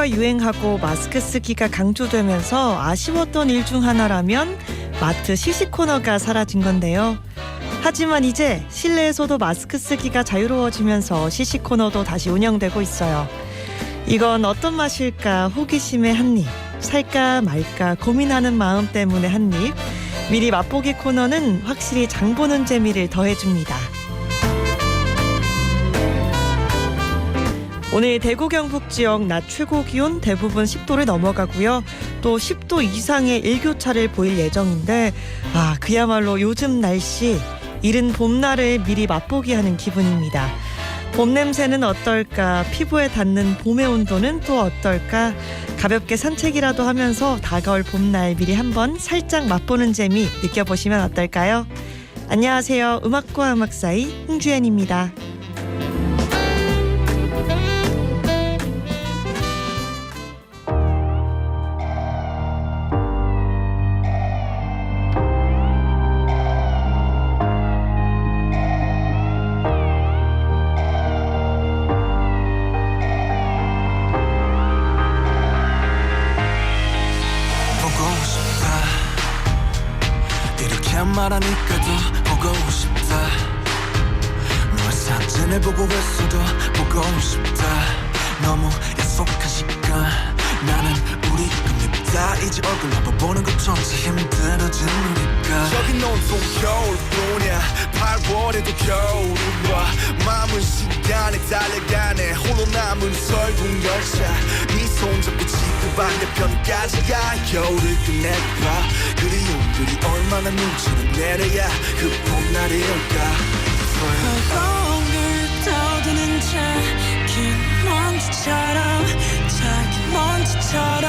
코로나가 유행하고 마스크 쓰기가 강조되면서 아쉬웠던 일 중 하나라면 마트 시식 코너가 사라진 건데요. 하지만 이제 실내에서도 마스크 쓰기가 자유로워지면서 시식 코너도 다시 운영되고 있어요. 이건 어떤 맛일까 호기심에 한 입, 살까 말까 고민하는 마음 때문에 한 입. 미리 맛보기 코너는 확실히 장 보는 재미를 더해줍니다. 오늘 대구 경북 지역 낮 최고 기온 대부분 10도를 넘어가고요. 또 10도 이상의 일교차를 보일 예정인데 그야말로 요즘 날씨 이른 봄날을 미리 맛보기 하는 기분입니다. 봄 냄새는 어떨까? 피부에 닿는 봄의 온도는 또 어떨까? 가볍게 산책이라도 하면서 다가올 봄날 미리 한번 살짝 맛보는 재미 느껴보시면 어떨까요? 안녕하세요. 음악과 음악 사이 홍주연입니다. 말하니까 더 보고 싶다. 너의 사진을 보고 있어도 보고 싶다. 너무 약속한 시간 나는 우리 겁니다. 이제 얼굴 한번 보는 것조차 힘들어진 우리가. 저긴 온통 겨울뿐이야. 8월에도 겨울이 와. 마음은 시간에 달려가네. 홀로 남은 설국 열차. 네 손잡고 지구 반대편까지 가. 겨울을 끝내봐. 그리움들이 얼마나 눈치를 내려야 그 봄날이 올까. ong을 떠드는 작은 먼지처럼 작은 먼지처럼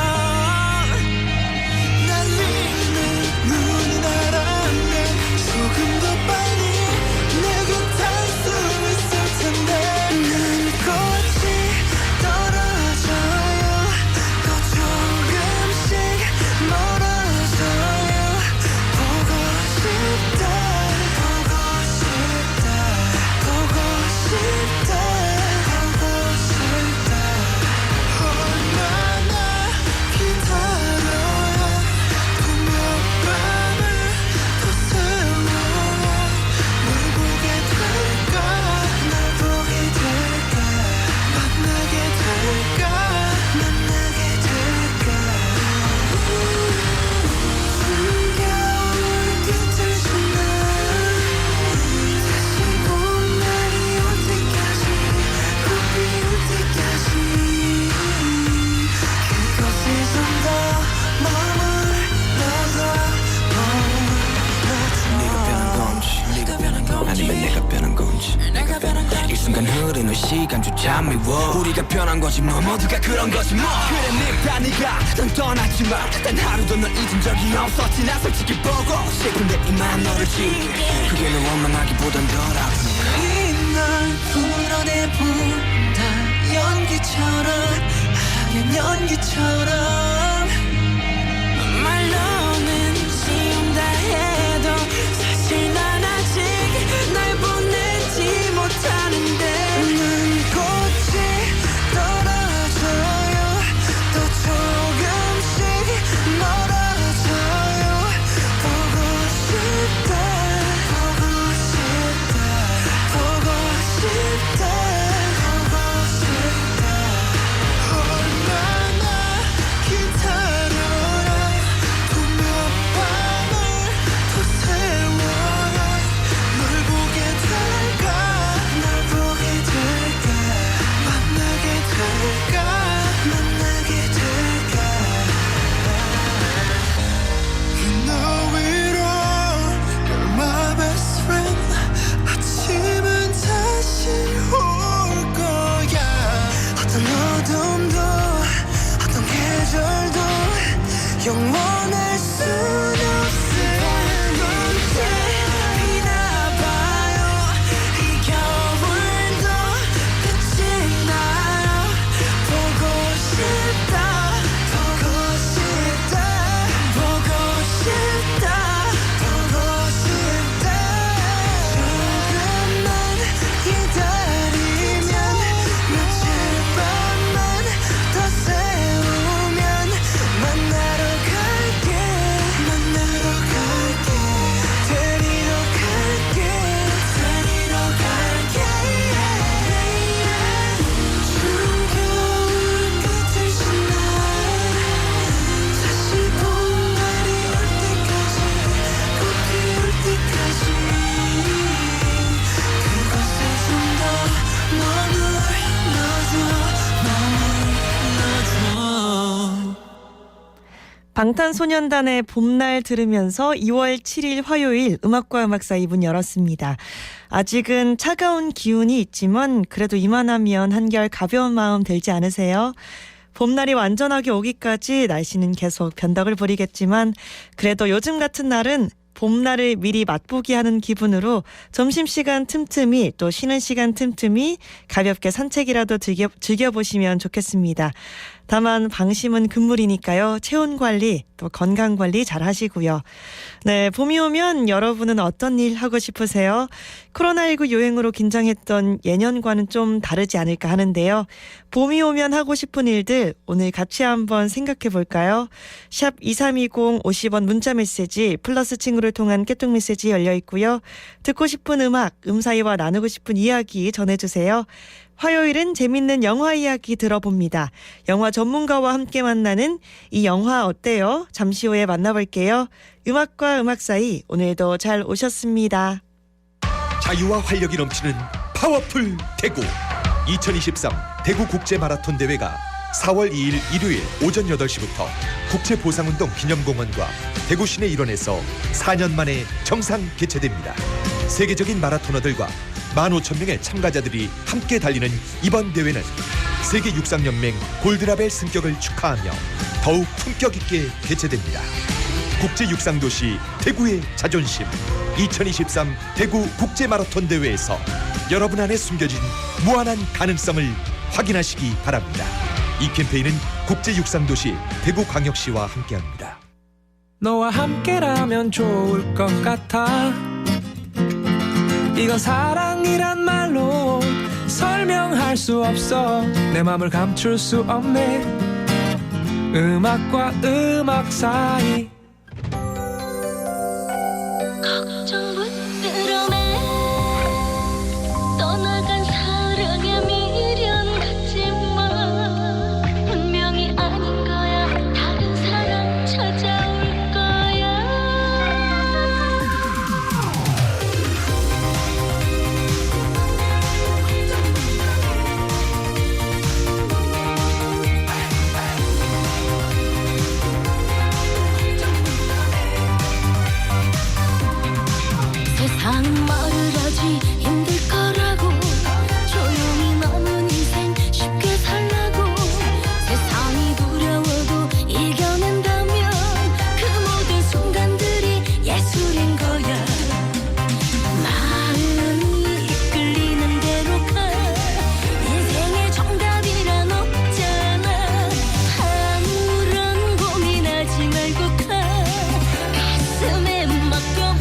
날리는 눈이 나라면 조금 더 빨리 내게 닿을 수 있을 텐데. 눈꽃이 떨어져요. 또 조금씩 멀어져요. 보고 싶다 보고 싶다 보고 싶다 보고 싶다. 얼마나 기다려야 분명 밤을 더 세워야 널 보게 될까. 날 보게 될까 만나게 될까. 만나게 될까. 겨울 끝을 지나 다시 봄날이 올 때까지 꼭 피울 때까지 그곳에 좀 더 네가 변한 건지 아니면 내가 변한 건지. 이 순간 흐르는 시간조차 미워. 우리가 변한 거지 뭐. 모두가 그런 거지 뭐. 그래 네가 넌 떠났지만 단 하루도 널 잊은 적이 없었지. 나 솔직히 보고 싶은데 이만 너를 지우게. 그게 널 원망하기보단 덜 아프니까. 이날 풀어내본다. 연기처럼 하얀 연기처럼 말로는 쉬운다 해도 사실 난 아직 날 보내지 못하는데. 눈꽃이 떨어져요. 또 조금씩 멀어져요. 보고 싶다 보고 싶다 보고 싶다 보고 싶다. 얼마나 기다려야 분명 밤을 더 세워야 널 보게 될까. 날 보게 될까 만나게 될까. 만나게 될까. 너 위로 You're my best friend. 아침은 다시 올 거야. 어떤 어둠도 어떤 계절도 영원할 순 없을 언제나 봐요. 이 겨울도 끝이 나요. 보고 싶다 보고 싶다 보고 싶다 보고 싶다. 조금만 기다리면 며칠 밤만 더 세워 방탄소년단의 봄날 들으면서 2월 7일 화요일 음악과 음악사 2분 열었습니다. 아직은 차가운 기운이 있지만 그래도 이만하면 한결 가벼운 마음 들지 않으세요? 봄날이 완전하게 오기까지 날씨는 계속 변덕을 부리겠지만 그래도 요즘 같은 날은 봄날을 미리 맛보기 하는 기분으로 점심시간 틈틈이 또 쉬는 시간 틈틈이 가볍게 산책이라도 즐겨보시면 좋겠습니다. 다만 방심은 금물이니까요. 체온 관리 또 건강 관리 잘 하시고요. 네, 봄이 오면 여러분은 어떤 일 하고 싶으세요? 코로나19 유행으로 긴장했던 예년과는 좀 다르지 않을까 하는데요. 봄이 오면 하고 싶은 일들 오늘 같이 한번 생각해 볼까요? 샵 2320 50원 문자 메시지 플러스 친구를 통한 깨톡 메시지 열려 있고요. 듣고 싶은 음악, 음사위와 나누고 싶은 이야기 전해주세요. 화요일은 재밌는 영화 이야기 들어봅니다. 영화 전문가와 함께 만나는 이 영화 어때요? 잠시 후에 만나볼게요. 음악과 음악 사이 오늘도 잘 오셨습니다. 자유와 활력이 넘치는 파워풀 대구 2023 대구 국제 마라톤 대회가 4월 2일 일요일 오전 8시부터 국제보상운동 기념공원과 대구 시내 일원에서 4년 만에 정상 개최됩니다. 세계적인 마라토너들과 15,000명의 참가자들이 함께 달리는 이번 대회는 세계육상연맹 골드라벨 승격을 축하하며 더욱 품격 있게 개최됩니다. 국제육상도시 대구의 자존심 2023 대구 국제마라톤 대회에서 여러분 안에 숨겨진 무한한 가능성을 확인하시기 바랍니다. 이 캠페인은 국제육상도시 대구광역시와 함께합니다. 너와 함께라면 좋을 것 같아. 이건 사랑이란 말로 설명할 수 없어. 내 맘을 감출 수 없네. 음악과 음악 사이. 걱정 붙들어 매 떠나간 사랑의 미련 같지만 분명히 아닌 거야. 다른 사람 찾아올 거야. 세상은 말을 하지 힘들 거라고 조용히 남은 인생 쉽게 살라고 세상이 두려워도 이겨낸다면 그 모든 순간들이 예술인 거야. 마음이 이끌리는 대로 가. 인생의 정답이란 없잖아. 아무런 고민하지 말고 가. 가슴에 맡겨봐.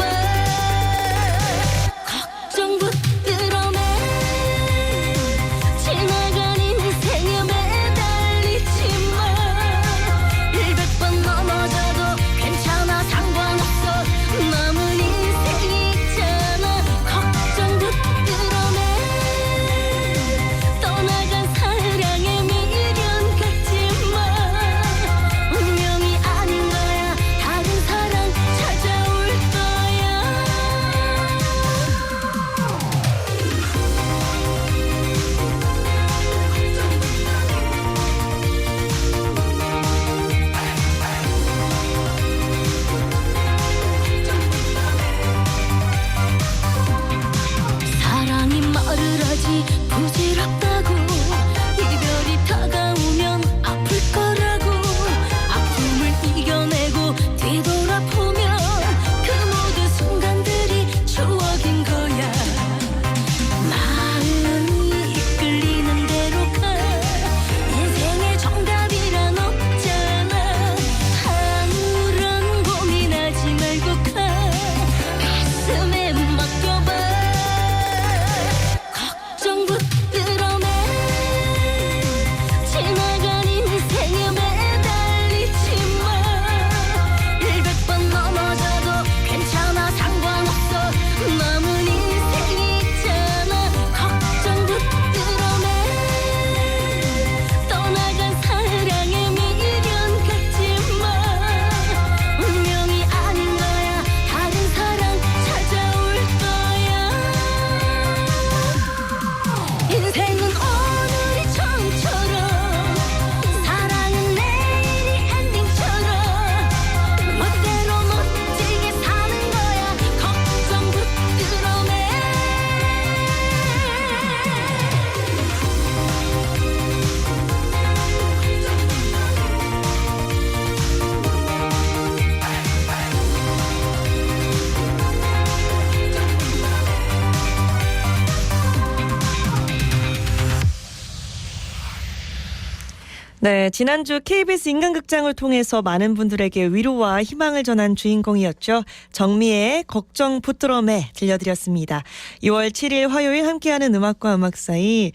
네, 지난주 KBS 인간극장을 통해서 많은 분들에게 위로와 희망을 전한 주인공이었죠. 정미의 걱정 붙들어매 들려드렸습니다. 2월 7일 화요일 함께하는 음악과 음악 사이.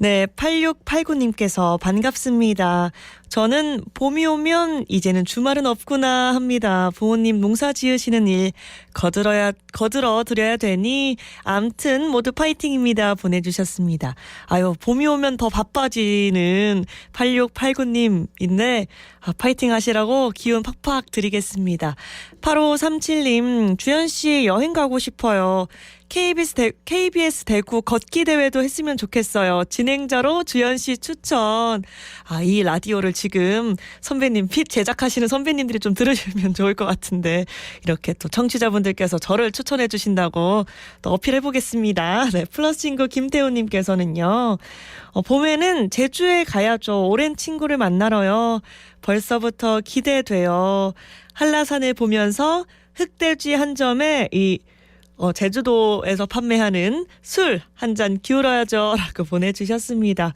네, 8689님께서 반갑습니다. 저는 봄이 오면 이제는 주말은 없구나 합니다. 부모님 농사 지으시는 일 거들어 드려야 되니 암튼 모두 파이팅입니다. 보내주셨습니다. 아유, 봄이 오면 더 바빠지는 8689님인데 파이팅 하시라고 기운 팍팍 드리겠습니다. 8537님, 주연씨 여행 가고 싶어요. KBS 대구 걷기 대회도 했으면 좋겠어요. 진행자로 주연씨 추천. 이 라디오를 지금 선배님 제작하시는 선배님들이 좀 들으시면 좋을 것 같은데 이렇게 또 청취자분들께서 저를 추천해 주신다고 또 어필해 보겠습니다. 네, 플러스 친구 김태우님께서는요. 봄에는 제주에 가야죠. 오랜 친구를 만나러요. 벌써부터 기대돼요. 한라산을 보면서 흑돼지 한 점에 제주도에서 판매하는 술 한 잔 기울어야죠 라고 보내주셨습니다.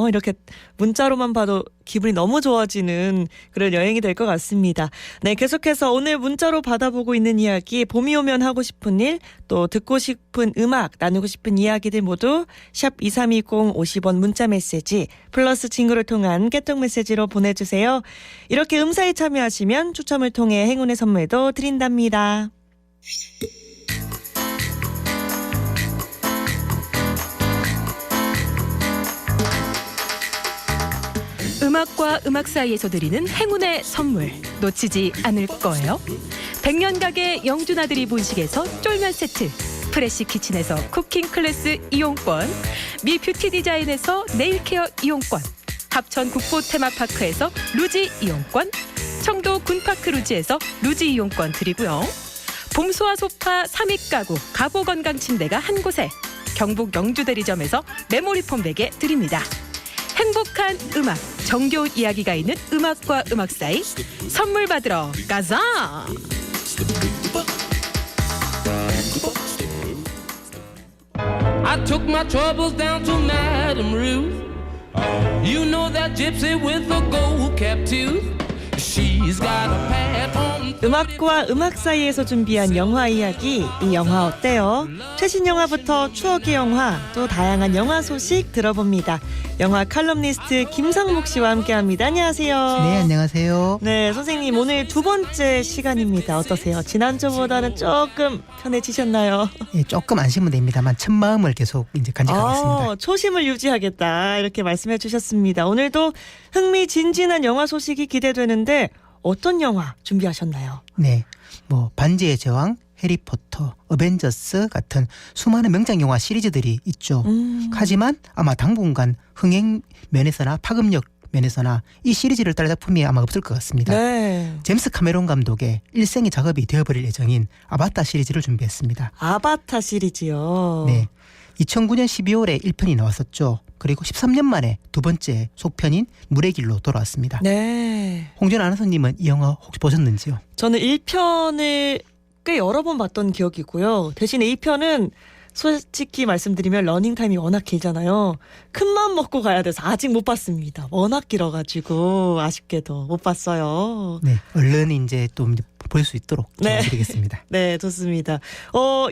이렇게 문자로만 봐도 기분이 너무 좋아지는 그런 여행이 될 것 같습니다. 네, 계속해서 오늘 문자로 받아보고 있는 이야기, 봄이 오면 하고 싶은 일, 또 듣고 싶은 음악, 나누고 싶은 이야기들 모두 샵 2320 50원 문자 메시지 플러스 친구를 통한 깨톡 메시지로 보내주세요. 이렇게 음사에 참여하시면 추첨을 통해 행운의 선물도 드린답니다. 음악과 음악 사이에서 드리는 행운의 선물 놓치지 않을 거예요. 100년 가게 영준아들이 본식에서 쫄면 세트, 프레시 키친에서 쿠킹 클래스 이용권, 미 뷰티 디자인에서 네일 케어 이용권, 합천 국보 테마파크에서 루지 이용권, 청도 군파크 루지에서 루지 이용권 드리고요. 봄소와 소파 3위 가구 가보 건강 침대가 한 곳에 경북 영주대리점에서 메모리 폼 베개 드립니다. 행복한 음악, 정겨운 이야기가 있는 음악과 음악 사이 선물 받으러 가자! I took my troubles down to Madame Ruth. You know that gypsy with the gold cap tooth. She's got a pad on. 음악과 음악 사이에서 준비한 영화 이야기, 이 영화 어때요? 최신 영화부터 추억의 영화, 또 다양한 영화 소식 들어봅니다. 영화 칼럼니스트 김상목 씨와 함께합니다. 안녕하세요. 네, 안녕하세요. 네, 선생님 오늘 두 번째 시간입니다. 어떠세요? 지난주보다는 조금 편해지셨나요? 예, 조금 안심은 됩니다만 첫 마음을 계속 이제 간직하겠습니다. 초심을 유지하겠다 이렇게 말씀해 주셨습니다. 오늘도 흥미진진한 영화 소식이 기대되는데 어떤 영화 준비하셨나요? 네, 반지의 제왕, 해리포터, 어벤져스 같은 수많은 명작 영화 시리즈들이 있죠. 하지만 아마 당분간 흥행 면에서나 파급력 면에서나 이 시리즈를 따를 작품이 아마 없을 것 같습니다. 네. 제임스 카메론 감독의 일생의 작업이 되어버릴 예정인 아바타 시리즈를 준비했습니다. 아바타 시리즈요. 네, 2009년 12월에 1편이 나왔었죠. 그리고 13년 만에 두 번째 속편인 물의 길로 돌아왔습니다. 네. 홍준 아나운서님은 이 영화 혹시 보셨는지요? 저는 1편을 꽤 여러 번 봤던 기억이고요. 대신에 2편은 솔직히 말씀드리면 러닝타임이 워낙 길잖아요. 큰맘 먹고 가야 돼서 아직 못 봤습니다. 워낙 길어가지고 아쉽게도 못 봤어요. 네, 얼른 이제 또 볼 수 있도록 네. 드리겠습니다. 네, 좋습니다.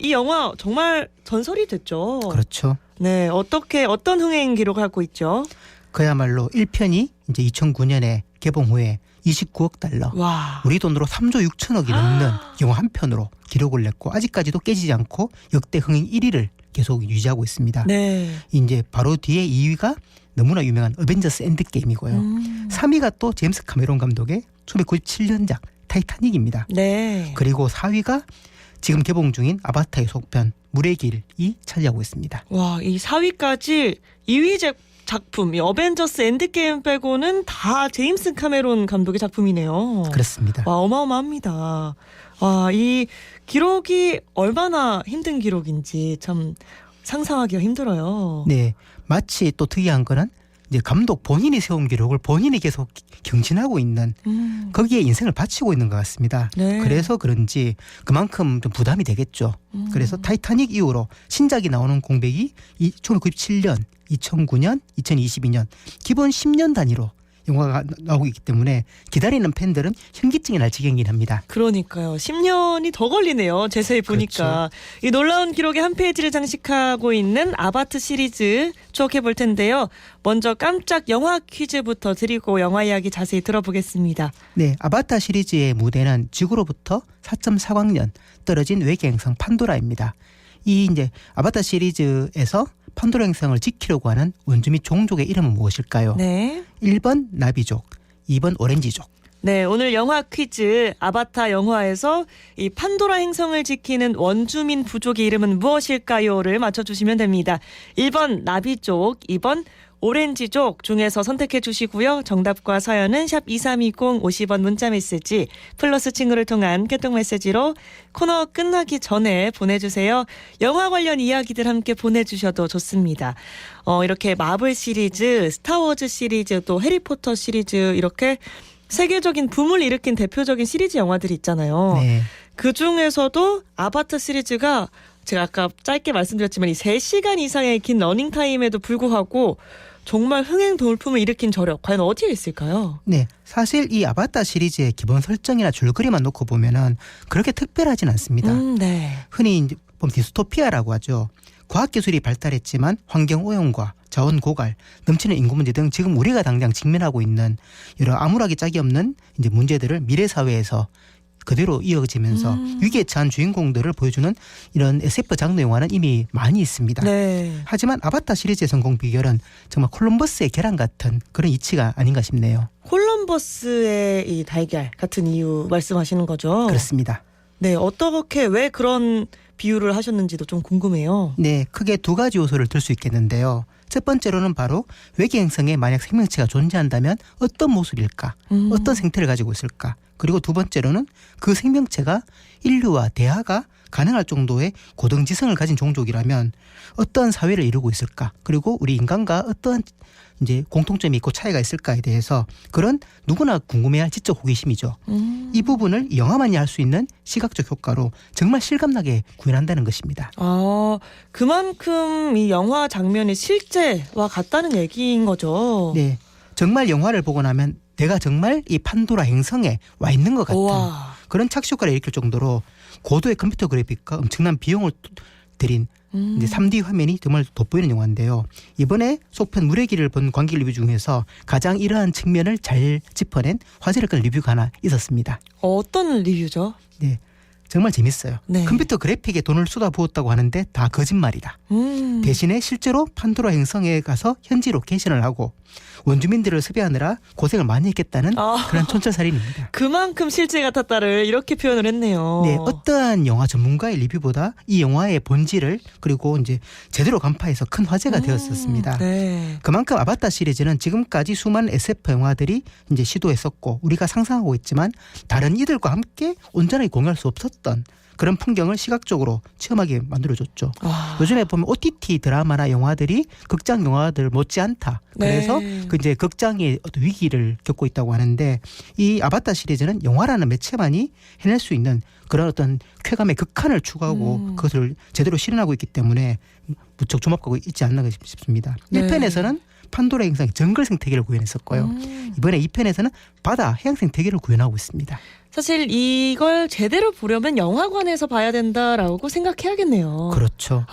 이 영화 정말 전설이 됐죠. 그렇죠. 네, 어떤 흥행 기록하고 있죠? 그야말로 1편이 이제 2009년에 개봉 후에 29억 달러, 와. 우리 돈으로 3조 6천억이 넘는 영화 한 편으로 기록을 냈고 아직까지도 깨지지 않고 역대 흥행 1위를 계속 유지하고 있습니다. 네. 이제 바로 뒤에 2위가 너무나 유명한 어벤져스 엔드게임이고요. 3위가 또 제임스 카메론 감독의 1997년작 타이타닉입니다. 네. 그리고 4위가 지금 개봉 중인 아바타의 속편 물의 길이 차지하고 있습니다. 와, 이 4위까지 2위 작품, 이 어벤져스 엔드게임 빼고는 다 제임스 카메론 감독의 작품이네요. 그렇습니다. 와, 어마어마합니다. 와, 이 기록이 얼마나 힘든 기록인지 참 상상하기가 힘들어요. 네, 마치 또 특이한 거는 이제 감독 본인이 세운 기록을 본인이 계속 경신하고 있는 거기에 인생을 바치고 있는 것 같습니다. 네. 그래서 그런지 그만큼 좀 부담이 되겠죠. 그래서 타이타닉 이후로 신작이 나오는 공백이 1997년, 2009년, 2022년 기본 10년 단위로 영화가 나오고 있기 때문에 기다리는 팬들은 현기증이 날 지경이긴 합니다. 그러니까요. 10년이 더 걸리네요. 자세히 보니까. 이 놀라운 기록의 한 페이지를 장식하고 있는 아바타 시리즈 추억해 볼 텐데요. 먼저 깜짝 영화 퀴즈부터 드리고 영화 이야기 자세히 들어보겠습니다. 네, 아바타 시리즈의 무대는 지구로부터 4.4광년 떨어진 외계 행성 판도라입니다. 이 이제 아바타 시리즈에서 판도라 행성을 지키려고 하는 원주민 종족의 이름은 무엇일까요? 네. 1번 나비족, 2번 오렌지족. 네, 오늘 영화 퀴즈 아바타 영화에서 이 판도라 행성을 지키는 원주민 부족의 이름은 무엇일까요?를 맞춰주시면 됩니다. 1번 나비족, 2번 오렌지족 중에서 선택해 주시고요. 정답과 사연은 샵 2320 50원 문자메시지 플러스 친구를 통한 깨톡메시지로 코너 끝나기 전에 보내주세요. 영화 관련 이야기들 함께 보내주셔도 좋습니다. 이렇게 마블 시리즈, 스타워즈 시리즈, 또 해리포터 시리즈 이렇게 세계적인 붐을 일으킨 대표적인 시리즈 영화들이 있잖아요. 네. 그중에서도 아바타 시리즈가 제가 아까 짧게 말씀드렸지만 이 3시간 이상의 긴 러닝타임에도 불구하고 정말 흥행 돌풍을 일으킨 저력 과연 어디에 있을까요? 네, 사실 이 아바타 시리즈의 기본 설정이나 줄거리만 놓고 보면은 그렇게 특별하진 않습니다. 네. 흔히 이제 보면 디스토피아라고 하죠. 과학기술이 발달했지만 환경 오염과 자원 고갈, 넘치는 인구 문제 등 지금 우리가 당장 직면하고 있는 여러 암울하기 짝이 없는 이제 문제들을 미래 사회에서 그대로 이어지면서 위기에 처한 주인공들을 보여주는 이런 SF 장르 영화는 이미 많이 있습니다. 네. 하지만 아바타 시리즈의 성공 비결은 정말 콜럼버스의 계란 같은 그런 이치가 아닌가 싶네요. 콜럼버스의 이 달걀 같은 이유 말씀하시는 거죠? 그렇습니다. 네, 어떻게 왜 그런 비유를 하셨는지도 좀 궁금해요. 네, 크게 두 가지 요소를 들 수 있겠는데요. 첫 번째로는 바로 외계 행성에 만약 생명체가 존재한다면 어떤 모습일까? 어떤 생태를 가지고 있을까? 그리고 두 번째로는 그 생명체가 인류와 대화가 가능할 정도의 고등지성을 가진 종족이라면 어떤 사회를 이루고 있을까? 그리고 우리 인간과 어떤 이제 공통점이 있고 차이가 있을까에 대해서 그런 누구나 궁금해할 지적 호기심이죠. 이 부분을 영화만이 할 수 있는 시각적 효과로 정말 실감나게 구현한다는 것입니다. 그만큼 이 영화 장면이 실제와 같다는 얘기인 거죠. 네, 정말 영화를 보고 나면 내가 정말 이 판도라 행성에 와 있는 것 같은 우와. 그런 착시효과를 일으킬 정도로 고도의 컴퓨터 그래픽과 엄청난 비용을 들인 이제 3D 화면이 정말 돋보이는 영화인데요. 이번에 속편 물의 길을 본 관객 리뷰 중에서 가장 이러한 측면을 잘 짚어낸 화제를 끈 리뷰가 하나 있었습니다. 어떤 리뷰죠? 네, 정말 재밌어요. 네. 컴퓨터 그래픽에 돈을 쏟아부었다고 하는데 다 거짓말이다. 대신에 실제로 판도라 행성에 가서 현지 로케이션을 하고 원주민들을 섭외하느라 고생을 많이 했겠다는 그런 촌철살인입니다. 그만큼 실제 같았다를 이렇게 표현을 했네요. 네, 어떠한 영화 전문가의 리뷰보다 이 영화의 본질을 그리고 이제 제대로 간파해서 큰 화제가 되었었습니다. 네. 그만큼 아바타 시리즈는 지금까지 수많은 SF 영화들이 이제 시도했었고 우리가 상상하고 있지만 다른 이들과 함께 온전하게 공유할 수 없었던 그런 풍경을 시각적으로 체험하게 만들어줬죠. 요즘에 보면 OTT 드라마나 영화들이 극장 영화들 못지않다. 그래서 네. 그 이제 극장의 어떤 위기를 겪고 있다고 하는데 이 아바타 시리즈는 영화라는 매체만이 해낼 수 있는 그런 어떤 쾌감의 극한을 추구하고 그것을 제대로 실현하고 있기 때문에 무척 주목하고 있지 않나 싶습니다. 네. 1편에서는 판도라 행성의 정글 생태계를 구현했었고요. 이번에 2편에서는 바다 해양 생태계를 구현하고 있습니다. 사실 이걸 제대로 보려면 영화관에서 봐야 된다라고 생각해야겠네요. 그렇죠.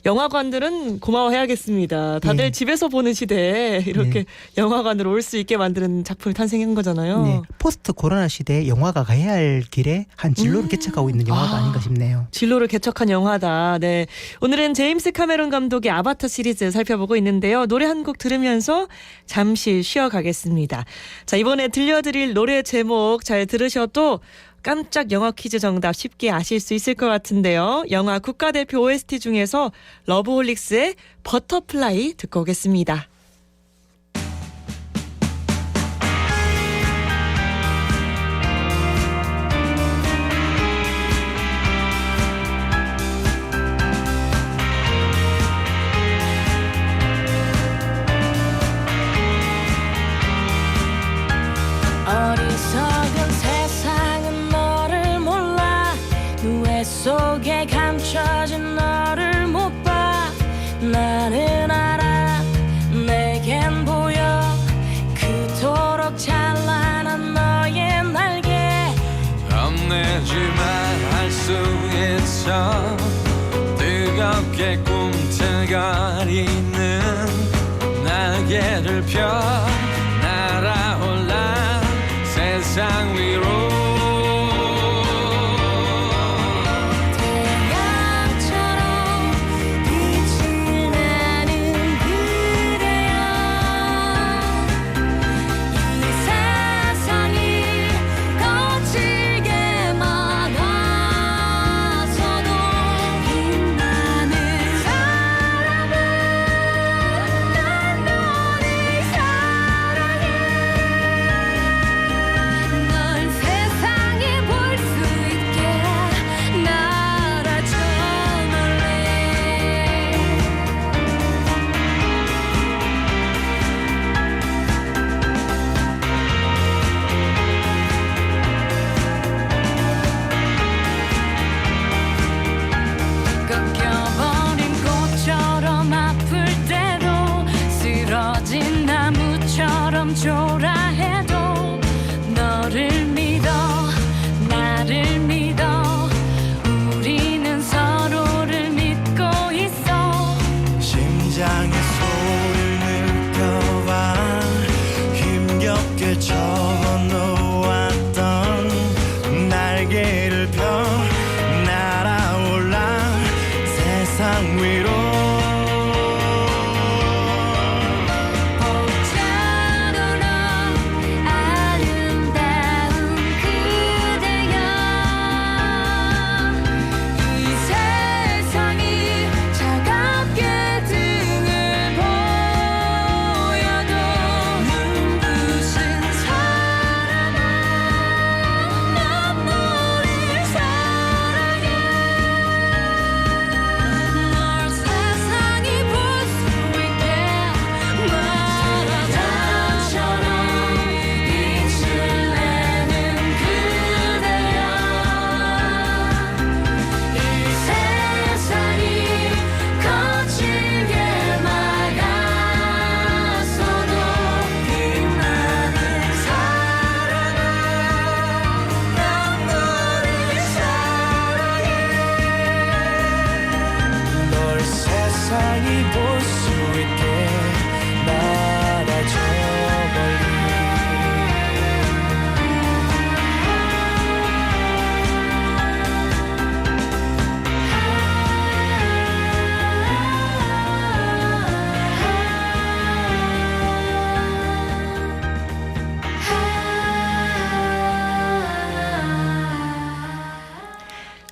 영화관들은 고마워해야겠습니다. 다들 네. 집에서 보는 시대에 이렇게 영화관으로 올 수 있게 만드는 작품이 탄생한 거잖아요. 네, 포스트 코로나 시대에 영화가 가야 할 길에 한 진로를 개척하고 있는 영화가 아닌가 싶네요. 진로를 개척한 영화다. 네, 오늘은 제임스 카메론 감독의 아바타 시리즈 살펴보고 있는데요. 노래 한 곡 들으면서 잠시 쉬어가겠습니다. 자, 이번에 들려드릴 노래 제목 잘 들으셔도 깜짝 영화 퀴즈 정답 쉽게 아실 수 있을 것 같은데요. 영화 국가대표 OST 중에서 러브홀릭스의 버터플라이 듣고 오겠습니다. 어리석은 세상은 너를 몰라 누에 속에 감춰진 너를 못 봐 나는 알아 내겐 보여 그토록 위에서 뜨겁게 꿈틀거리는 날개를 펴 날아올라 세상 위로 태양처럼 빛이 나는 그대여 이 세상이 거칠게 막아서도 빛나는 사람은 난 너를 사랑해 널 세상에 볼 수 있게 날아줘 놀래 꺾여버린 꽃처럼 아플 때도 쓰러진 나무처럼 초라해도 너를 믿어 나를 믿어 우리는 서로를 믿고 있어 심장의 소리를 느껴봐 힘겹게 접어놓았던 날개를 펴 날아올라 세상 위로 봄처럼 아름다운 그대여 이 세상이 차갑게 등을 보여도 눈부신 사랑아 난 너를 사랑해 널 세상이 볼 수 있게 바다처럼 빛을 내는 그대여 이 세상이 거칠게 막아서도 빛나는 사랑아 난 너를 사랑해 널 세상이 볼 수 있게 날아줘 멀리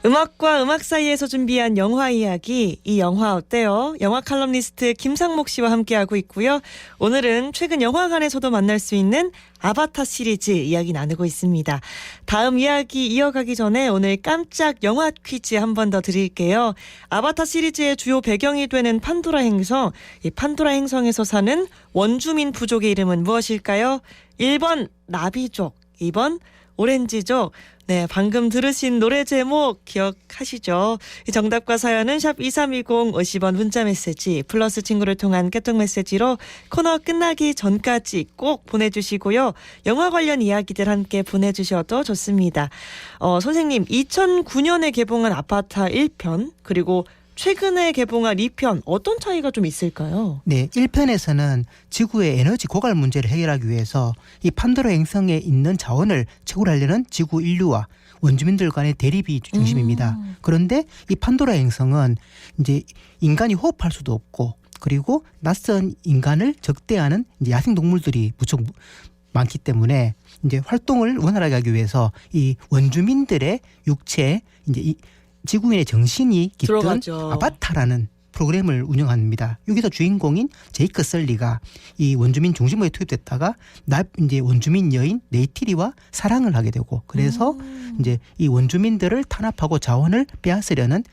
음악과 음악 사이에서 준비한 영화 이야기, 이 영화 어때요? 영화 칼럼니스트 김상목 씨와 함께하고 있고요. 오늘은 최근 영화관에서도 만날 수 있는 아바타 시리즈 이야기 나누고 있습니다. 다음 이야기 이어가기 전에 오늘 깜짝 영화 퀴즈 한 번 더 드릴게요. 아바타 시리즈의 주요 배경이 되는 판도라 행성, 이 판도라 행성에서 사는 원주민 부족의 이름은 무엇일까요? 1번 나비족, 2번 오렌지족. 네, 방금 들으신 노래 제목 기억하시죠? 이 정답과 사연은 샵 2320 50원 문자 메시지 플러스 친구를 통한 깨톡 메시지로 코너 끝나기 전까지 꼭 보내주시고요. 영화 관련 이야기들 함께 보내주셔도 좋습니다. 선생님, 2009년에 개봉한 아바타 1편 그리고 최근에 개봉한 2편 어떤 차이가 좀 있을까요? 네, 1편에서는 지구의 에너지 고갈 문제를 해결하기 위해서 이 판도라 행성에 있는 자원을 채굴하려는 지구 인류와 원주민들 간의 대립이 중심입니다. 그런데 이 판도라 행성은 이제 인간이 호흡할 수도 없고 그리고 낯선 인간을 적대하는 이제 야생 동물들이 무척 많기 때문에 이제 활동을 원활하게 하기 위해서 이 원주민들의 육체에 이제 이 지구인의 정신이 깃든 들어가죠. 아바타라는 프로그램을 운영합니다. 여기서 주인공인 제이크 설리가 이 원주민 중심부에 투입됐다가 이제 원주민 여인 네이티리와 사랑을 하게 되고 그래서 이제 이 원주민들을 탄압하고 자원을 빼앗으려는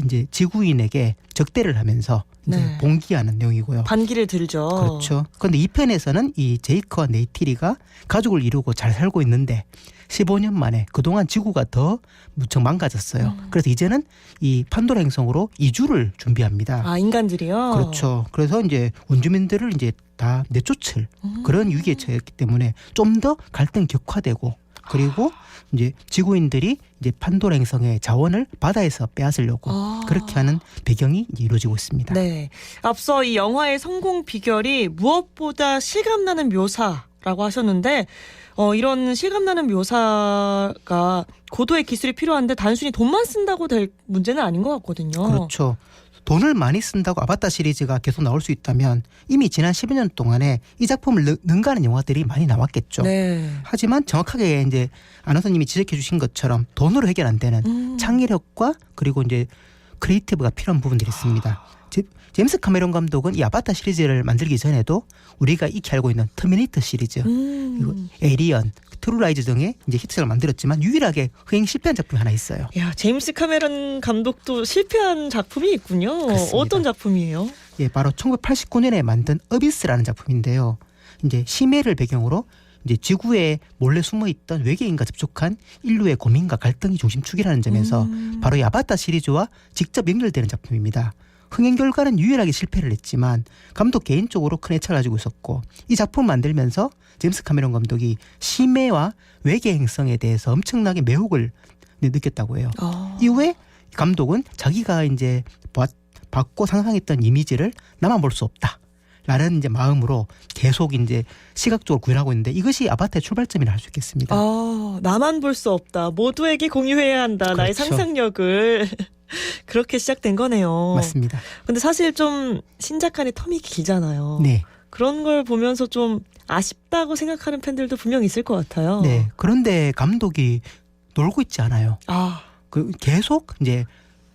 이제 지구인에게 적대를 하면서 이제 네. 봉기하는 내용이고요. 반기를 들죠. 그렇죠. 그런데 2편에서는 이 제이크와 네이티리가 가족을 이루고 잘 살고 있는데 15년 만에 그동안 지구가 더 무척 망가졌어요. 그래서 이제는 이 판도라 행성으로 이주를 준비합니다. 아, 인간들이요? 그렇죠. 그래서 이제 원주민들을 이제 다 내쫓을 그런 위기에 처했기 때문에 좀 더 갈등 격화되고 그리고 이제 지구인들이 이제 판도라 행성의 자원을 바다에서 빼앗으려고 그렇게 하는 배경이 이제 이루어지고 있습니다. 네. 앞서 이 영화의 성공 비결이 무엇보다 실감나는 묘사라고 하셨는데 이런 실감나는 묘사가 고도의 기술이 필요한데 단순히 돈만 쓴다고 될 문제는 아닌 것 같거든요. 그렇죠. 돈을 많이 쓴다고 아바타 시리즈가 계속 나올 수 있다면 이미 지난 10여 년 동안에 이 작품을 능가하는 영화들이 많이 나왔겠죠. 네. 하지만 정확하게 이제 아나운서님이 지적해 주신 것처럼 돈으로 해결 안 되는 창의력과 그리고 이제 크리에이티브가 필요한 부분들이 있습니다. 제임스 카메론 감독은 이 아바타 시리즈를 만들기 전에도 우리가 익히 알고 있는 터미네이터 시리즈, 그리고 에이리언, 트루라이즈 등의 이제 히트작을 만들었지만 유일하게 흥행 실패한 작품이 하나 있어요. 야, 제임스 카메론 감독도 실패한 작품이 있군요. 그렇습니다. 어떤 작품이에요? 예, 바로 1989년에 만든 어비스라는 작품인데요. 이제 심해를 배경으로 이제 지구에 몰래 숨어 있던 외계인과 접촉한 인류의 고민과 갈등이 중심축이라는 점에서 바로 이 아바타 시리즈와 직접 연결되는 작품입니다. 흥행 결과는 유일하게 실패를 했지만 감독 개인적으로 큰 애착을 가지고 있었고 이 작품을 만들면서 제임스 카메론 감독이 심해와 외계 행성에 대해서 엄청나게 매혹을 느꼈다고 해요. 이후에 감독은 자기가 이제 봤고 상상했던 이미지를 나만 볼 수 없다. 라는 이제 마음으로 계속 이제 시각적으로 구현하고 있는데 이것이 아바타의 출발점이라 할 수 있겠습니다. 나만 볼 수 없다. 모두에게 공유해야 한다. 나의 그렇죠. 상상력을. 그렇게 시작된 거네요. 맞습니다. 근데 사실 좀 신작간의 텀이 길잖아요. 네. 그런 걸 보면서 좀 아쉽다고 생각하는 팬들도 분명히 있을 것 같아요. 네. 그런데 감독이 놀고 있지 않아요. 그 계속 이제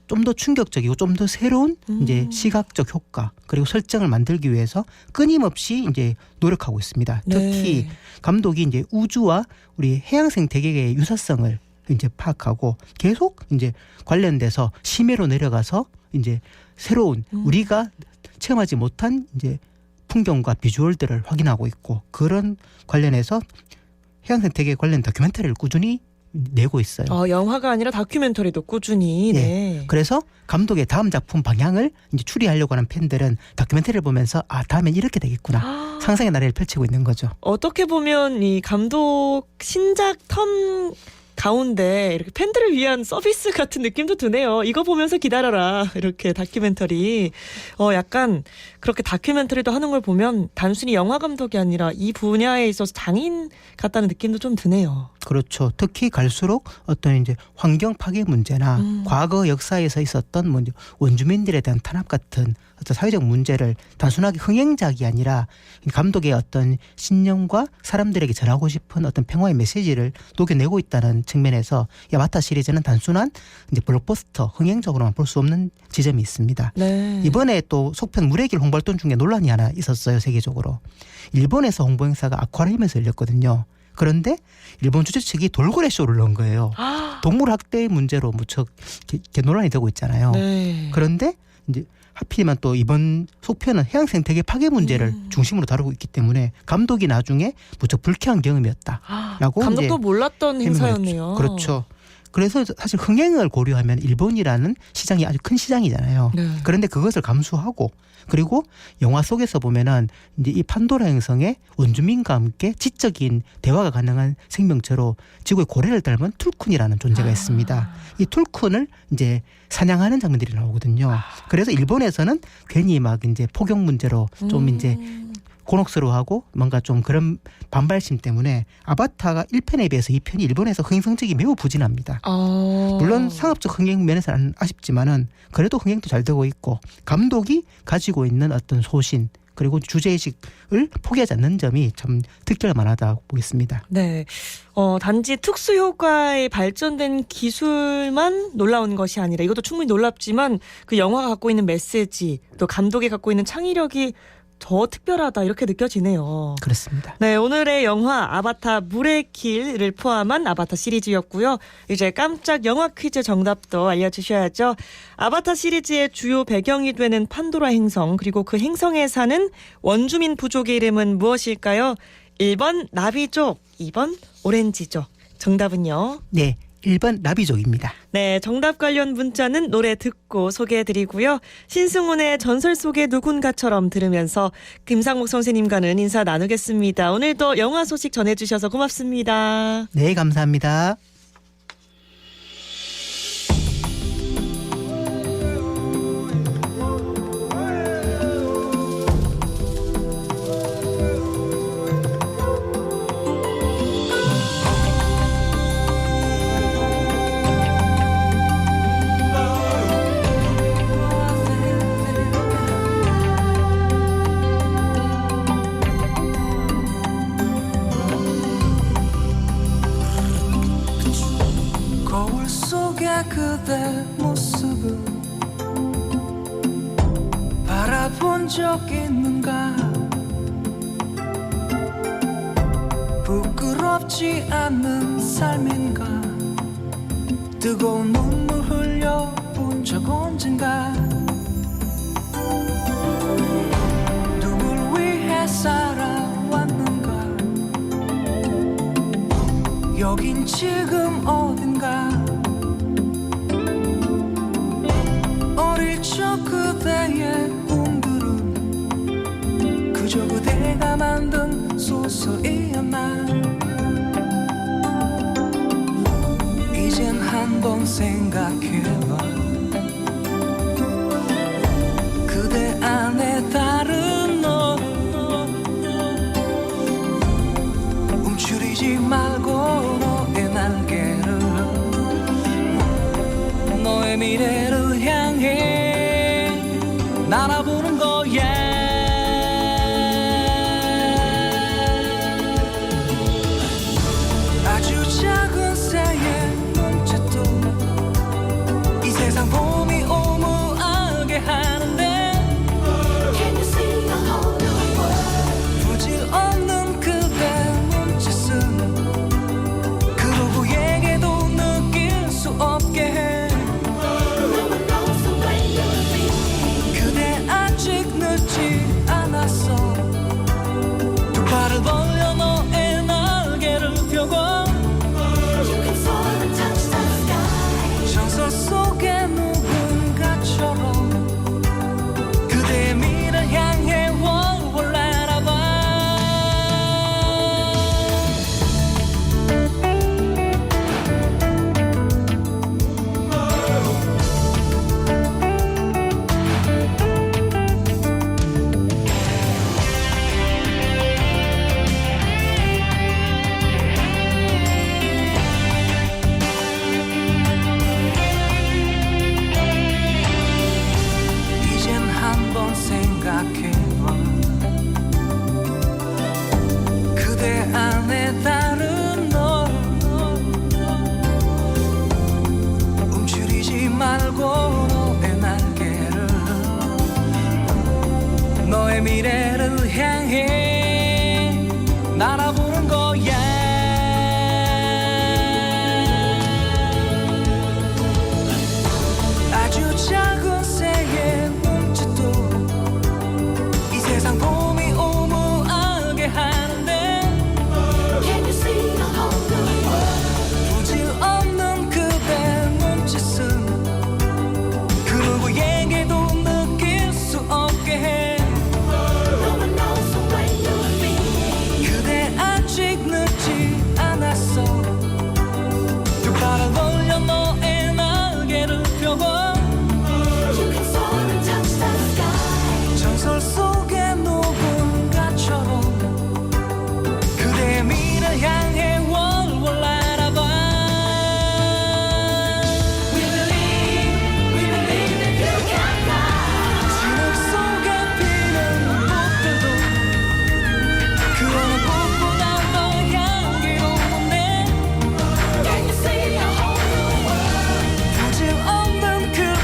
좀 더 충격적이고 좀 더 새로운 이제 시각적 효과 그리고 설정을 만들기 위해서 끊임없이 이제 노력하고 있습니다. 네. 특히 감독이 이제 우주와 우리 해양 생태계의 유사성을 이제 파악하고 계속 이제 관련돼서 심해로 내려가서 이제 새로운 우리가 체험하지 못한 이제 풍경과 비주얼들을 확인하고 있고 그런 관련해서 해양 생태계 관련 다큐멘터리를 꾸준히 내고 있어요. 영화가 아니라 다큐멘터리도 꾸준히. 네. 그래서 감독의 다음 작품 방향을 이제 추리하려고 하는 팬들은 다큐멘터리를 보면서 다음엔 이렇게 되겠구나. 상상의 나래를 펼치고 있는 거죠. 어떻게 보면 이 감독 신작 텀 가운데 이렇게 팬들을 위한 서비스 같은 느낌도 드네요. 이거 보면서 기다려라. 이렇게 다큐멘터리. 약간 그렇게 다큐멘터리도 하는 걸 보면 단순히 영화 감독이 아니라 이 분야에 있어서 장인 같다는 느낌도 좀 드네요. 그렇죠. 특히 갈수록 어떤 이제 환경 파괴 문제나 과거 역사에서 있었던 뭐 이제 원주민들에 대한 탄압 같은 어떤 사회적 문제를 단순하게 흥행작이 아니라 감독의 어떤 신념과 사람들에게 전하고 싶은 어떤 평화의 메시지를 녹여내고 있다는 측면에서 아바타 시리즈는 단순한 이제 블록버스터 흥행적으로만 볼 수 없는 지점이 있습니다. 네. 이번에 또 속편 물의 길 홍보활동 중에 논란이 하나 있었어요. 세계적으로. 일본에서 홍보 행사가 아쿠아리움에서 열렸거든요. 그런데 일본 주최 측이 돌고래 쇼를 넣은 거예요. 동물 학대 문제로 무척 논란이 되고 있잖아요. 네. 그런데 이제 하필이면 또 이번 속편은 해양 생태계 파괴 문제를 중심으로 다루고 있기 때문에 감독이 나중에 무척 불쾌한 경험이었다라고 감독도 이제 몰랐던 행사였네요. 그렇죠. 그래서 사실 흥행을 고려하면 일본이라는 시장이 아주 큰 시장이잖아요. 네. 그런데 그것을 감수하고 그리고 영화 속에서 보면은 이제 이 판도라 행성의 원주민과 함께 지적인 대화가 가능한 생명체로 지구의 고래를 닮은 툴쿤이라는 존재가 있습니다. 이 툴쿤을 이제 사냥하는 장면들이 나오거든요. 그래서 일본에서는 괜히 막 이제 폭염 문제로 좀 이제 곤혹스러워하고 뭔가 좀 그런 반발심 때문에 아바타가 1편에 비해서 2편이 일본에서 흥행 성적이 매우 부진합니다. 물론 상업적 흥행 면에서는 아쉽지만은 그래도 흥행도 잘 되고 있고 감독이 가지고 있는 어떤 소신 그리고 주제의식을 포기하지 않는 점이 참 특별할 만하다고 보겠습니다. 네. 단지 특수 효과에 발전된 기술만 놀라운 것이 아니라 이것도 충분히 놀랍지만 그 영화가 갖고 있는 메시지 또 감독이 갖고 있는 창의력이 더 특별하다 이렇게 느껴지네요. 그렇습니다. 네, 오늘의 영화 아바타 물의 길을 포함한 아바타 시리즈였고요. 이제 깜짝 영화 퀴즈 정답도 알려주셔야죠. 아바타 시리즈의 주요 배경이 되는 판도라 행성 그리고 그 행성에 사는 원주민 부족의 이름은 무엇일까요? 1번 나비족, 2번 오렌지족. 정답은요? 네, 1번 라비족입니다. 네, 정답 관련 문자는 노래 듣고 소개해드리고요. 신승훈의 전설 속의 누군가처럼 들으면서 김상목 선생님과는 인사 나누겠습니다. 오늘도 영화 소식 전해주셔서 고맙습니다. 네, 감사합니다. 거울 속의 그대 모습은 바라본 적 있는가 부끄럽지 않는 삶인가 뜨거운 눈물 흘려본 적 언젠가 누굴 위해 살아왔는가 여긴 지금 어딘가 어릴 적 그대의 꿈들은 그저 그대가 만든 소설이었나 이젠 한번 생각해봐 그대 안에 다른 너 움츠리지 말고 너의 날개를 너의 미래를 향해 날아보는 거야 아주 작은 새의 몸짓도 이 세상 봄이 오무하게 하는데 부질 없는 그대 몸짓은 그 누구에게도 느낄 수 없게 해 그대 아직 늦지 않았어 두 팔을 벌려 너의 날개를 펴고 전설 속의 누군가처럼 그대의 미래를 향해 월월 날아봐 이젠 한번 생각해봐 그대 안에 다른 너 움츠리지 말고 너의 날개를 너의 미래를 향해 날아보는 거야 아주 작은 새의 몸짓도 이 세상 봄이 오무하게 하는데 부질 없는 그대 몸짓은 그 누구에게도 느낄 수 없게 해 그대 아직 늦지 않았어 두 팔을 벌려 너의 날개를 펴고 전설 속의 누군가처럼 그대의 미래를 향해 월월 날아봐 진흙 속에 피는 꽃들도 그 어느 꽃보다 더 향기로운데 부질 없는 그대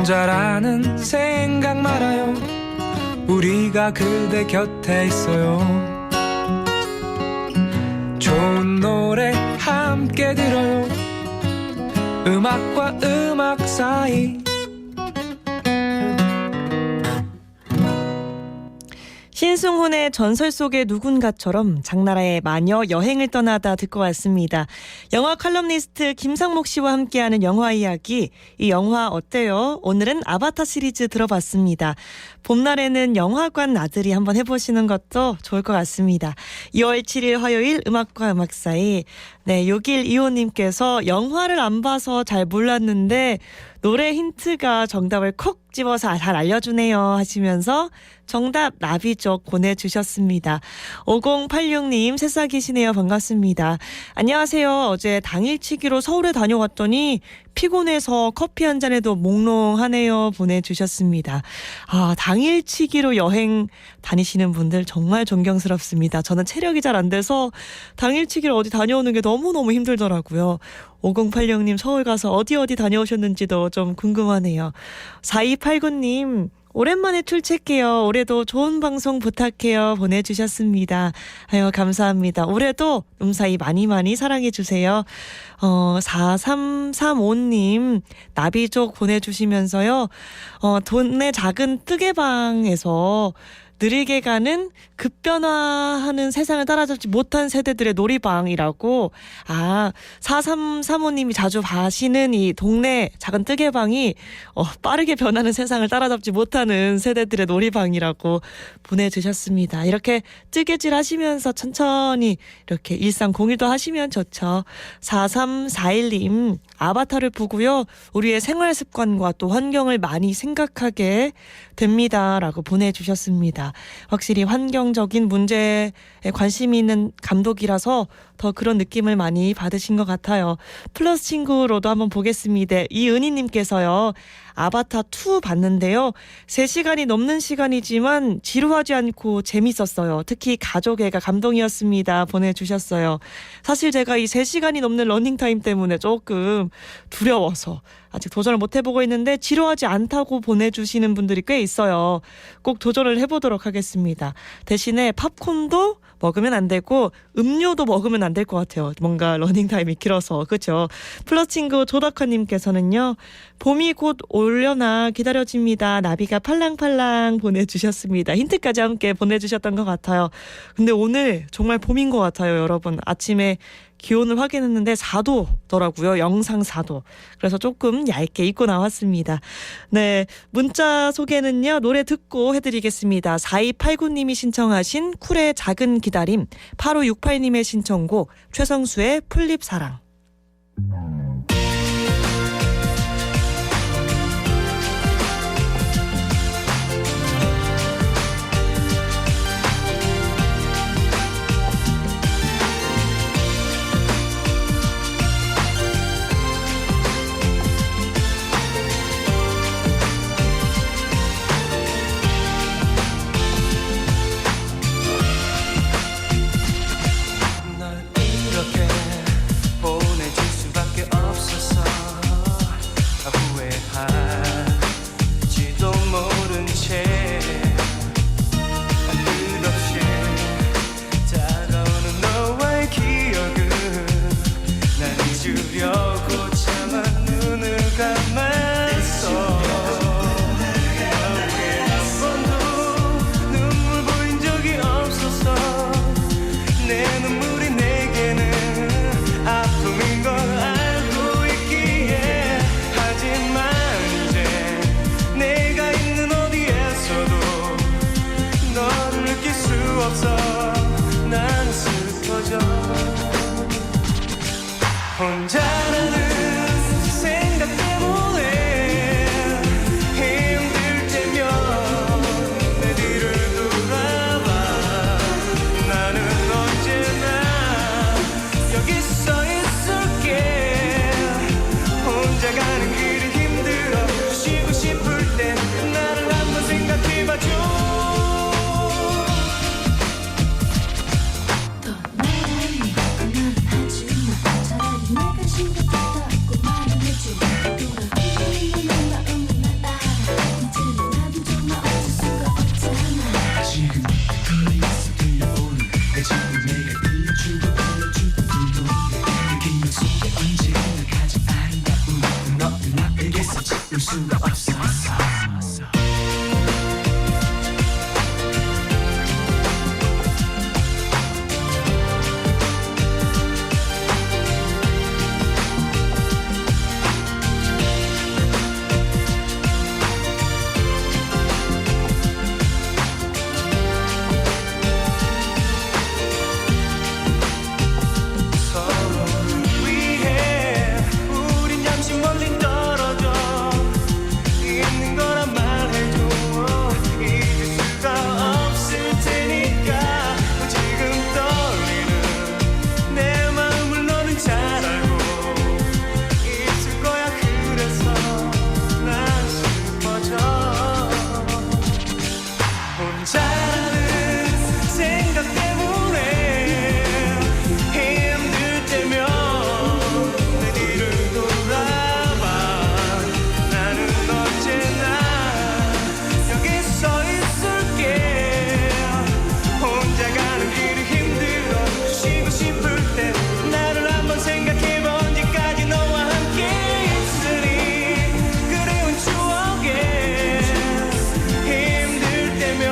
혼자라는 생각 말아요. 우리가 그대 곁에 있어요. 좋은 노래 함께 들어요. 음악과 음악 사이. 신승훈의 전설 속의 누군가처럼 장나라의 마녀 여행을 떠나다 듣고 왔습니다. 영화 칼럼니스트 김상목 씨와 함께하는 영화 이야기. 이 영화 어때요? 오늘은 아바타 시리즈 들어봤습니다. 봄날에는 영화관 나들이 한번 해보시는 것도 좋을 것 같습니다. 2월 7일 화요일 음악과 음악 사이. 네, 6125님께서 영화를 안 봐서 잘 몰랐는데 노래 힌트가 정답을 콕 집어서 잘 알려주네요 하시면서 정답 나비족 보내주셨습니다. 5086님 새싹이시네요. 반갑습니다. 안녕하세요. 어제 당일치기로 서울에 다녀왔더니 피곤해서 커피 한 잔에도 몽롱하네요 보내주셨습니다. 아, 당일치기로 여행 다니시는 분들 정말 존경스럽습니다. 저는 체력이 잘 안 돼서 당일치기로 어디 다녀오는 게 너무너무 힘들더라고요. 5086님 서울 가서 어디 다녀오셨는지도 좀 궁금하네요. 4289님 오랜만에 출첵해요. 올해도 좋은 방송 부탁해요 보내주셨습니다. 아유 감사합니다. 올해도 음사이 많이 사랑해주세요. 4335님 나비족 보내주시면서요. 동네 작은 뜨개방에서 느리게 가는 급변화하는 세상을 따라잡지 못한 세대들의 놀이방이라고. 아, 4335님이 자주 가시는 이 동네 작은 뜨개방이 빠르게 변하는 세상을 따라잡지 못하는 세대들의 놀이방이라고 보내주셨습니다. 이렇게 뜨개질 하시면서 천천히 이렇게 일상 공유도 하시면 좋죠. 4341님 아바타를 보고요. 우리의 생활 습관과 또 환경을 많이 생각하게 됩니다라고 보내주셨습니다. 확실히 환경적인 문제에 관심이 있는 감독이라서 더 그런 느낌을 많이 받으신 것 같아요. 플러스 친구로도 한번 보겠습니다. 이은희님께서요. 아바타2 봤는데요. 3시간이 넘는 시간이지만 지루하지 않고 재밌었어요. 특히 가족애가 감동이었습니다. 보내주셨어요. 사실 제가 이 3시간이 넘는 러닝타임 때문에 조금 두려워서 아직 도전을 못 해보고 있는데 지루하지 않다고 보내주시는 분들이 꽤 있어요. 꼭 도전을 해보도록 하겠습니다. 대신에 팝콘도 먹으면 안 되고 음료도 먹으면 안 될 것 같아요. 뭔가 러닝타임이 길어서. 그렇죠? 플러스 친구 조덕화님께서는요. 봄이 곧 오려나 기다려집니다. 나비가 팔랑팔랑 보내주셨습니다. 힌트까지 함께 보내주셨던 것 같아요. 근데 오늘 정말 봄인 것 같아요. 여러분 아침에 기온을 확인했는데 4도더라고요. 영상 4도. 그래서 조금 얇게 입고 나왔습니다. 네, 문자 소개는요. 노래 듣고 해드리겠습니다. 4289님이 신청하신 쿨의 작은 기다림, 8568님의 신청곡 최성수의 풀립사랑. 혼자라는 생각 때문에 힘들 때면 내 뒤를 돌아봐. 나는 언제나 여기 서 있을게. 혼자 가는 길이 힘들어 쉬고 싶을 때 나를 한번 생각해봐줘. 또 나를 믿고 난 하지마. 차라리 내가 심각했다. 서로를 위해 우린 잠시 멀리 떨어져 있는 거란 말해줘. 잊을 수가 없을 테니까 지금 떨리는 내 마음을 너는 잘 알고 있을 거야. 그래서 난 슬퍼져. 혼자라는 생각 때문에 힘들 때면 내 뒤를 돌아봐. 나는 언제나 여기 서 있을게. 혼자 가는 길이 힘들어 쉬고 싶을 때 나를 한번 생각해봐. 언제까지 너와 함께 있으리. 그리운 추억에 힘들 때면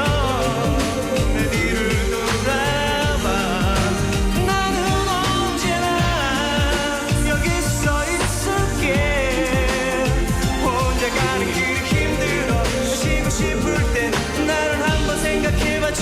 내 뒤를 돌아봐. 나는 언제나 여기 서 있을게. 혼자 가는 길이 힘들어 쉬고 싶을 때 나를 한번 생각해봐줘.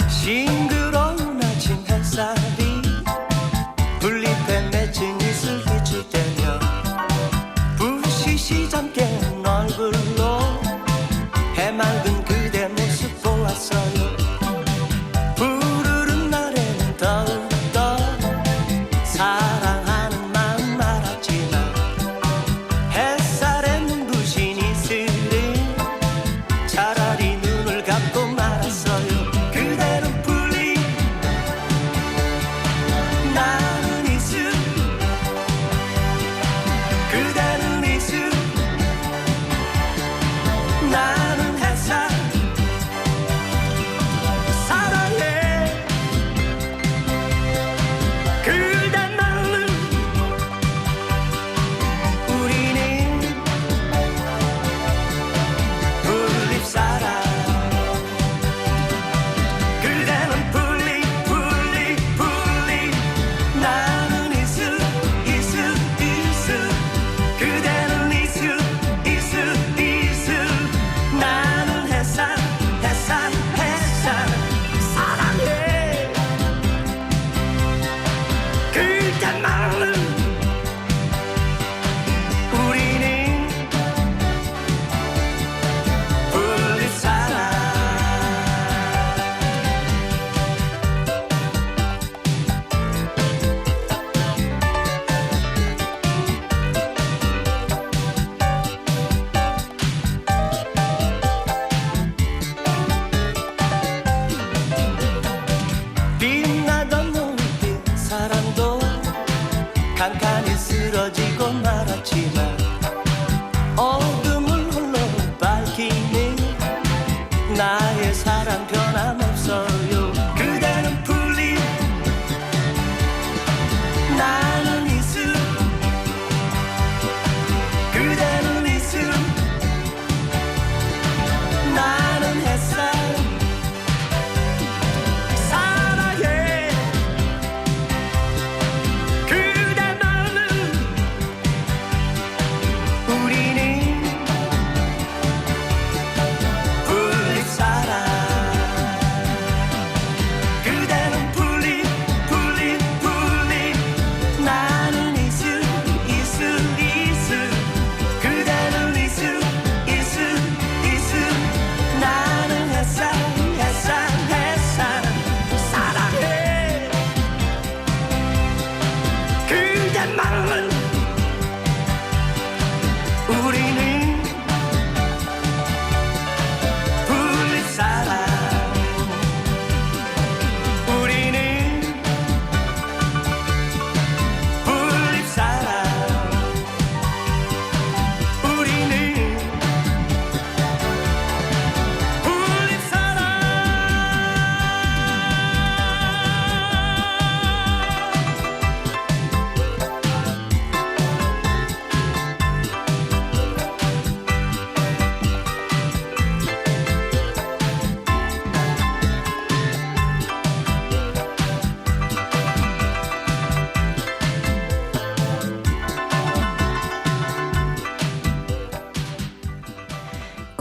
싱그러운 아침 햇살이 분리된 맺힌 이슬 비출 때면 부시시 잠긴 얼굴로 해맑은 그대 모습 보았어요. 푸르른 날에는 더욱더 사랑하는 마음 알았지만 햇살에 눈부신 이슬은 차라리 눈을 감고 말았어요. 그대는 풀리 나는 이슬. 그대는 이슬 나는 햇살. 사랑해 그대만을. 우리는 풀잎사랑. 그대는 풀리 풀리 풀리 나는 이슬 이슬 이슬. 그대는 이슬 이슬 이슬 나는 햇살 햇살 햇살. 사랑해 그대만을. 우리는 풀잎사랑. 빛나던 눈빛 사랑도 칸칸이 쓰러지고 말았지만 어둠을 홀로 밝히는 나의 사랑 변함없어요. 그대는 풀리 나는 이슬. 그대는 이슬 나는 햇살. 사랑해 그대만을.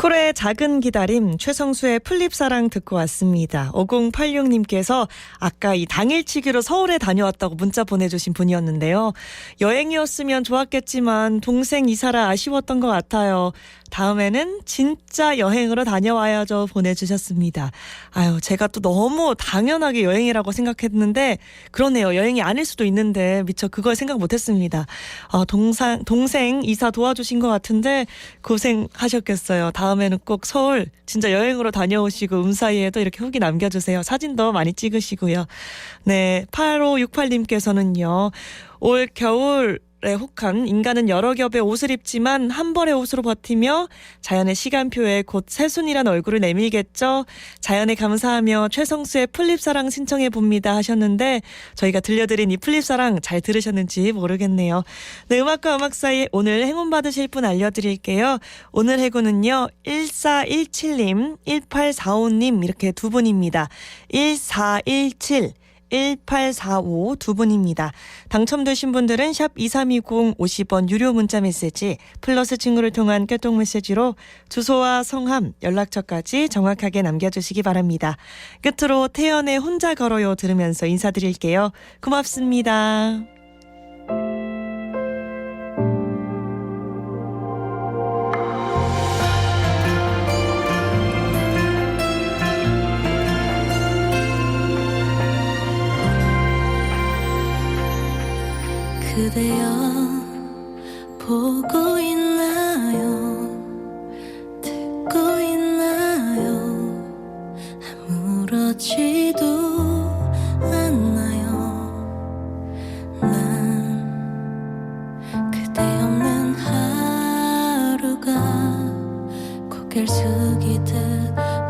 쿨의 작은 기다림, 최성수의 플립사랑 듣고 왔습니다. 5086님께서 아까 이 당일치기로 서울에 다녀왔다고 문자 보내주신 분이었는데요. 여행이었으면 좋았겠지만 동생 이사라 아쉬웠던 것 같아요. 다음에는 진짜 여행으로 다녀와야죠 보내주셨습니다. 아유, 제가 또 너무 당연하게 여행이라고 생각했는데 그러네요. 여행이 아닐 수도 있는데 미처 그걸 생각 못했습니다. 동생 이사 도와주신 것 같은데 고생하셨겠어요. 다음에는 꼭 서울 진짜 여행으로 다녀오시고 사이에도 이렇게 후기 남겨주세요. 사진도 많이 찍으시고요. 네, 8568님께서는요. 올 겨울 혹한 인간은 여러 겹의 옷을 입지만 한 벌의 옷으로 버티며 자연의 시간표에 곧 새순이란 얼굴을 내밀겠죠. 자연에 감사하며 최성수의 플립사랑 신청해 봅니다 하셨는데 저희가 들려드린 이 플립사랑 잘 들으셨는지 모르겠네요. 네, 음악과 음악 사이 오늘 행운 받으실 분 알려드릴게요. 오늘 해군은요 1417님 1845님 이렇게 두 분입니다. 1417 1845 두 분입니다. 당첨되신 분들은 샵 2320 50원 유료 문자 메시지 플러스 친구를 통한 깨톡 메시지로 주소와 성함, 연락처까지 정확하게 남겨주시기 바랍니다. 끝으로 태연의 혼자 걸어요 들으면서 인사드릴게요. 고맙습니다. 그대여 보고 있나요? 듣고 있나요? 아무렇지도 않나요? 난 그대 없는 하루가 고개를 숙이듯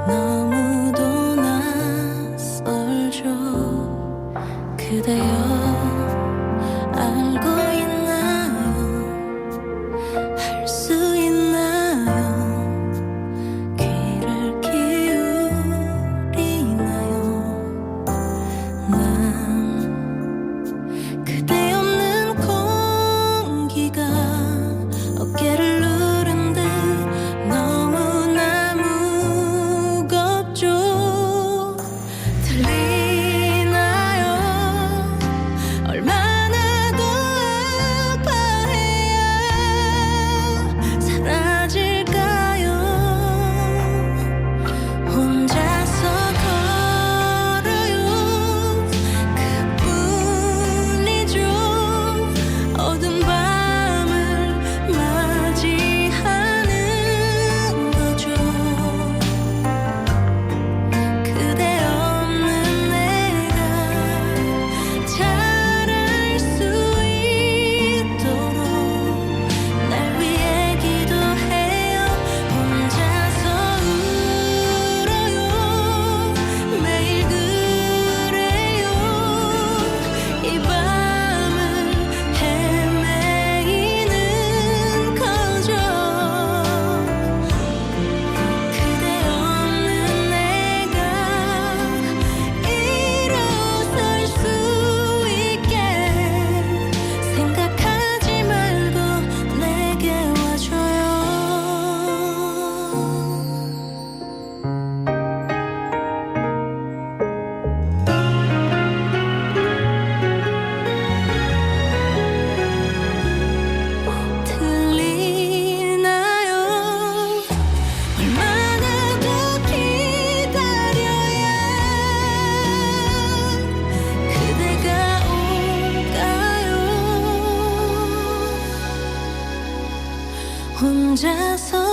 너무도 낯설죠. 그대여 알고 있나요? 할 수 있나요? 귀를 기울이나요? 난 그대 없는 공기가 어깨를 누른 듯 너무나 무겁죠. 들리나요? 얼마나 혼자서